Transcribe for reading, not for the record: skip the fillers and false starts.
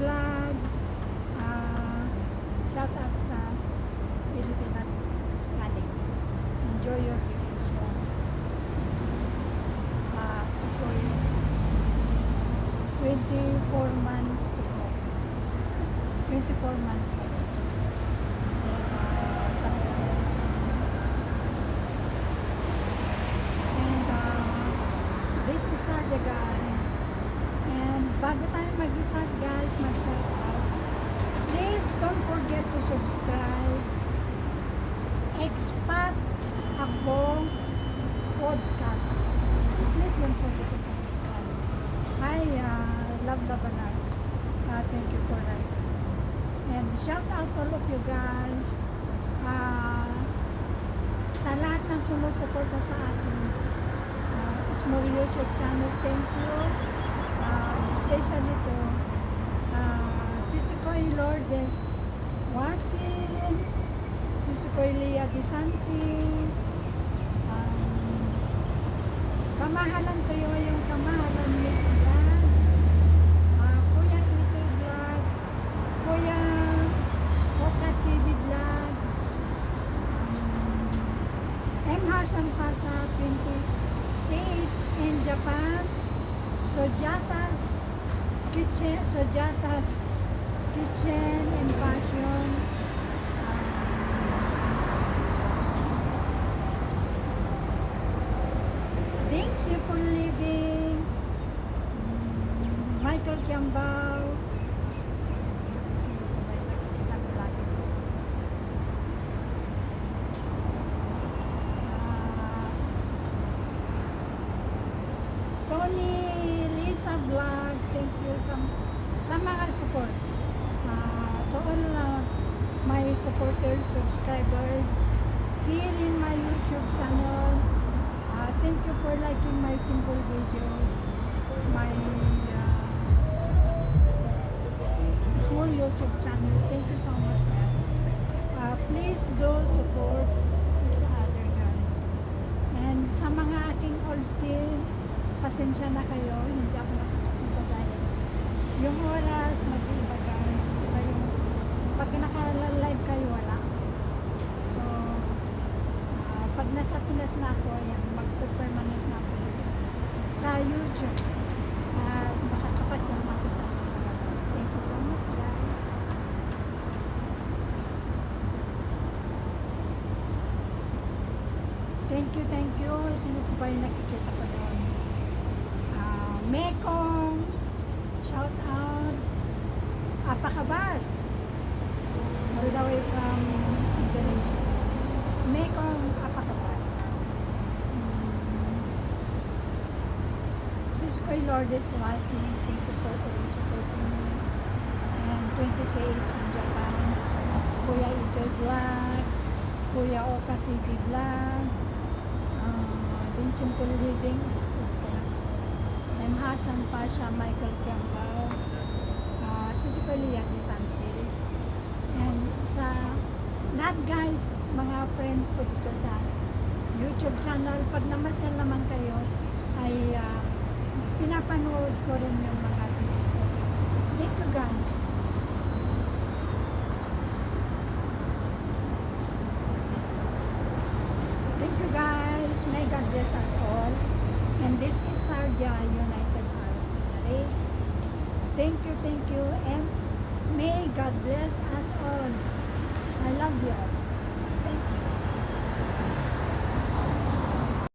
vlog. Shout out sa Pilipinas. Galing. Enjoy your vacation. Ako'y 24 months to go. 24 months pa guys. Sa this is Sarja guys. And bago tayo mag-start guys, mag-shout out. Please don't forget to subscribe. Expat Ako Podcast. Please don't forget to subscribe. I love the banana. Thank you for that. And shout out all of you guys. Sa lahat ng sumusuporta sa akin. Small YouTube channel, thank you. Especially to Sisikoy Lourdes Wasin, Sisikoy Lea DeSantis, Kamahalan Tuyo, yung Kamahalan Mix Vlog, Kuya Ito Vlog, Kuya Oka TV Vlog, M. Hasan Pasa 26 in Japan, Sojatas Kitchen and Fashion, Ding Simple Living, Michael Kiambao, sino pa ba yung nakikita ko lagi doon? Tony Lisa Vlog, thank you sa mga support. To all my supporters, subscribers here in my YouTube channel. Thank you for liking my simple videos, my small YouTube channel. Thank you so much guys. Please do support each other guys. And sa mga aking old team, pasensya na kayo, hindi ako nakakapunta dahil yung oras mag-iba guys. Diba yung pag naka-live kayo wala. So pag nasa Pinas na ako, ayan, mag-permanent na ako dito sa YouTube. Makakapasyon ako sa mga. Thank you so much guys. Thank you. Sino po ba yung nakikita ko doon? Mekong, shout out. Apakabat, all the way from Indonesia. Mekong Apakabat. Sisikoy Lourdes Wasin, thank you for always supporting me. And 26 in Japan. Kuya Ito Vlog, Kuya Oka TV Vlog, Ding Simple Living, M. Hasan Pasha, Michael Kiambao, Sisikoy Lea DeSantis, and sa lahat guys, mga friends ko dito sa YouTube channel, pag namasyal naman kayo, ay pinapanood ko rin yung mga videos ko. Thank you guys. Thank you guys. May God bless us all. And this is Sarja United Arab Emirates. Thank you, and may God bless us all. I love you all.